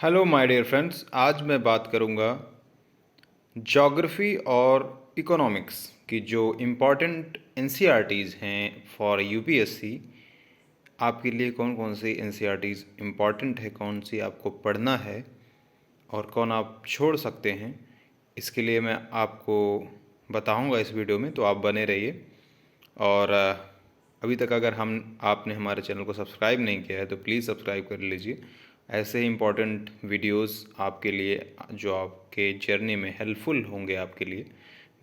Hello my dear friends, आज मैं बात करूंगा ज्योग्राफी और इकोनॉमिक्स की जो इम्पोर्टेंट एनसीईआरटीज़ हैं फॉर यूपीएससी। आपके लिए कौन कौन सी एनसीईआरटीज़ इम्पॉर्टेंट है, कौन सी आपको पढ़ना है और कौन आप छोड़ सकते हैं, इसके लिए मैं आपको बताऊंगा इस वीडियो में, तो आप बने रहिए। और अभी तक अगर आपने हमारे चैनल को सब्सक्राइब नहीं किया है तो प्लीज़ सब्सक्राइब कर लीजिए। ऐसे ही इम्पोर्टेंट वीडियोस आपके लिए जो आपके जर्नी में हेल्पफुल होंगे आपके लिए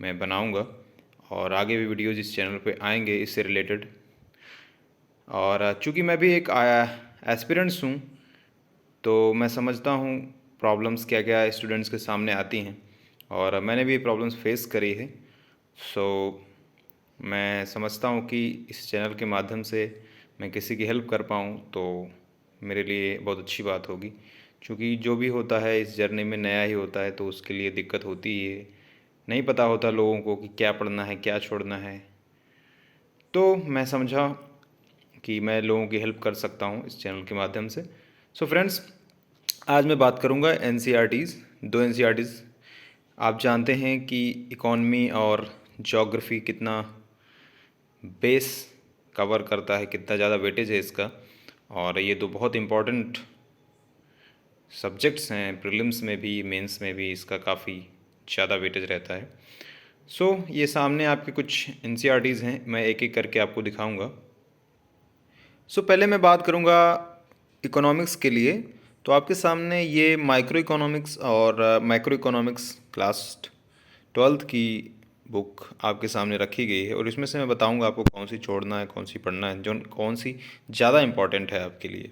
मैं बनाऊंगा, और आगे भी वीडियोस इस चैनल पे आएंगे इससे रिलेटेड। और चूँकि मैं भी एक एस्पिरेंट्स हूँ तो मैं समझता हूँ प्रॉब्लम्स क्या क्या स्टूडेंट्स के सामने आती हैं, और मैंने भी प्रॉब्लम्स फेस करी है। सो मैं समझता हूँ कि इस चैनल के माध्यम से मैं किसी की हेल्प कर पाऊँ तो मेरे लिए बहुत अच्छी बात होगी। क्योंकि जो भी होता है इस जर्नी में नया ही होता है, तो उसके लिए दिक्कत होती ही है। नहीं पता होता लोगों को कि क्या पढ़ना है, क्या छोड़ना है। तो मैं समझा कि मैं लोगों की हेल्प कर सकता हूँ इस चैनल के माध्यम से। सो फ्रेंड्स, आज मैं बात करूँगा एनसीईआरटीज़, दो एनसीईआरटीज़। आप जानते हैं कि इकॉनमी और ज्योग्राफी कितना बेस कवर करता है, कितना ज़्यादा वेटेज है इसका, और ये तो बहुत इम्पोर्टेंट सब्जेक्ट्स हैं। प्रीलिम्स में भी मेंस में भी इसका काफ़ी ज़्यादा वेटेज रहता है। सो ये सामने आपके कुछ एनसीईआरटीज़ हैं, मैं एक एक करके आपको दिखाऊंगा। सो पहले मैं बात करूंगा इकोनॉमिक्स के लिए। तो आपके सामने ये माइक्रो इकोनॉमिक्स और मैक्रो इकोनॉमिक्स क्लास 12th की बुक आपके सामने रखी गई है, और इसमें से मैं बताऊंगा आपको कौन सी छोड़ना है, कौन सी पढ़ना है, जो कौन सी ज़्यादा इम्पॉर्टेंट है आपके लिए।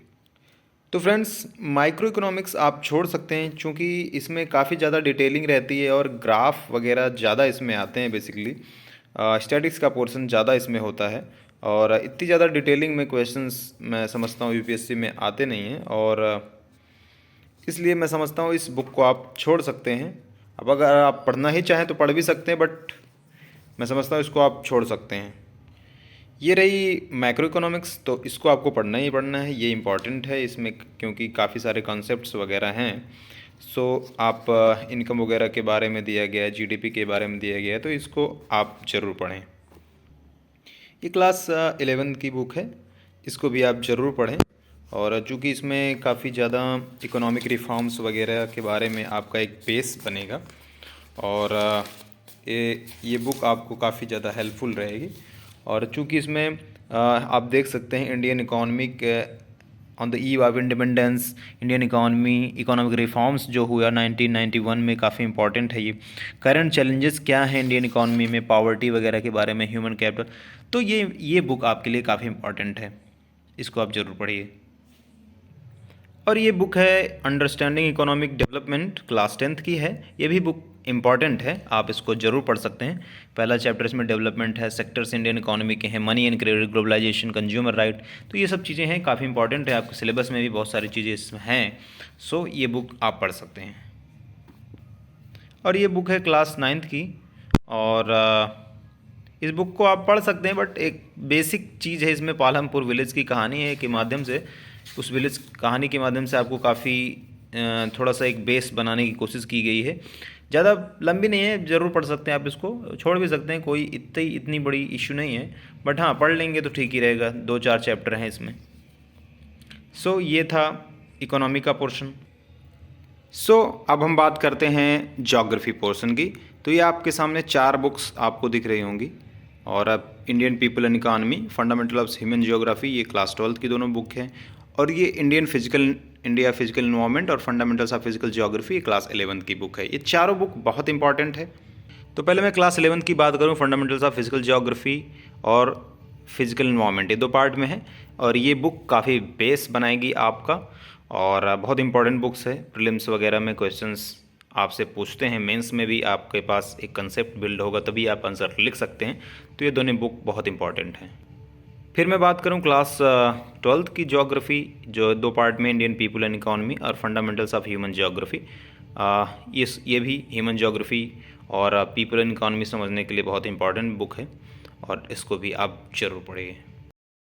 तो फ्रेंड्स, माइक्रो इकोनॉमिक्स आप छोड़ सकते हैं क्योंकि इसमें काफ़ी ज़्यादा डिटेलिंग रहती है और ग्राफ वगैरह ज़्यादा इसमें आते हैं। बेसिकली स्टैटिक्स का पोर्शन ज़्यादा इसमें होता है, और इतनी ज़्यादा डिटेलिंग में क्वेश्चंस मैं समझता हूँ यूपीएससी में आते नहीं हैं, और इसलिए मैं समझता हूँ इस बुक को आप छोड़ सकते हैं। अब अगर आप पढ़ना ही चाहें तो पढ़ भी सकते हैं, बट मैं समझता हूँ इसको आप छोड़ सकते हैं। ये रही मैक्रो इकोनॉमिक्स, तो इसको आपको पढ़ना ही पढ़ना है, ये इम्पॉर्टेंट है इसमें क्योंकि काफ़ी सारे कॉन्सेप्ट्स वगैरह हैं। सो आप इनकम वगैरह के बारे में दिया गया है, जीडीपी के बारे में दिया गया है, तो इसको आप ज़रूर पढ़ें। ये क्लास 11 की बुक है, इसको भी आप ज़रूर पढ़ें। और चूँकि इसमें काफ़ी ज़्यादा इकोनॉमिक रिफॉर्म्स वगैरह के बारे में आपका एक बेस बनेगा, और ये बुक आपको काफ़ी ज़्यादा हेल्पफुल रहेगी। और चूँकि इसमें आप देख सकते हैं Indian economic on the eve of independence, Indian economic reforms जो हुआ 1991 में, काफ़ी इंपॉर्टेंट है ये। करंट चैलेंजेस क्या हैं इंडियन इकोनॉमी में, पॉवर्टी वगैरह के बारे में, ह्यूमन कैपिटल। तो ये बुक आपके लिए काफ़ी इंपॉर्टेंट है, इसको आप ज़रूर पढ़िए। और ये बुक है understanding economic development, class 10th की है। ये भी बुक इंपॉर्टेंट है, आप इसको ज़रूर पढ़ सकते हैं। पहला चैप्टर इसमें डेवलपमेंट है, सेक्टर्स इंडियन इकोनॉमी के हैं, money and credit, globalization, consumer right. तो ये सब चीज़ें हैं, काफ़ी इंपॉर्टेंट है, आपके सिलेबस में भी बहुत सारी चीज़ें इसमें हैं। सो ये बुक आप पढ़ सकते हैं। और ये बुक है क्लास 9th की, और इस बुक को आप पढ़ सकते हैं, बट एक बेसिक चीज़ है इसमें, पालमपुर विलेज की कहानी है के माध्यम से, उस विलेज कहानी के माध्यम से आपको काफ़ी थोड़ा सा एक बेस बनाने की कोशिश की गई है। ज़्यादा लंबी नहीं है, ज़रूर पढ़ सकते हैं आप, इसको छोड़ भी सकते हैं, कोई इतनी बड़ी इशू नहीं है। बट हाँ, पढ़ लेंगे तो ठीक ही रहेगा, 2-4 चैप्टर हैं इसमें। सो ये था इकोनॉमी का पोर्शन। सो अब हम बात करते हैं ज्योग्राफी पोर्शन की। तो ये आपके सामने 4 बुक्स आपको दिख रही होंगी, और अब Indian people and economy, fundamental of human geography, ये क्लास 12th की दोनों बुक हैं। और ये इंडिया फिजिकल इन्वायरमेंट और फंडामेंटल्स ऑफ फिजिकल ज्योग्राफी, ये क्लास 11th की बुक है। ये चारों बुक बहुत इंपॉर्टेंट है। तो पहले मैं क्लास 11th की बात करूँ, फंडामेंटल्स ऑफ फिजिकल ज्योग्राफी और फिजिकल इन्वायरमेंट, ये 2 पार्ट में है, और ये बुक काफ़ी बेस बनाएगी आपका, और बहुत इंपॉर्टेंट बुक्स है। प्रीलिम्स वगैरह में क्वेश्चंस आपसे पूछते हैं, मेंस में भी आपके पास एक कंसेप्ट बिल्ड होगा तभी आप आंसर लिख सकते हैं। तो ये दोनों बुक बहुत इंपॉर्टेंट हैं। फिर मैं बात करूं क्लास 12th की ज्योग्राफी, जो 2 पार्ट में, इंडियन पीपल एंड इकॉनमी और फंडामेंटल्स ऑफ ह्यूमन ज्योग्राफी। ये भी ह्यूमन ज्योग्राफी और पीपल एंड इकॉनमी समझने के लिए बहुत इंपॉर्टेंट बुक है, और इसको भी आप ज़रूर पढ़िए।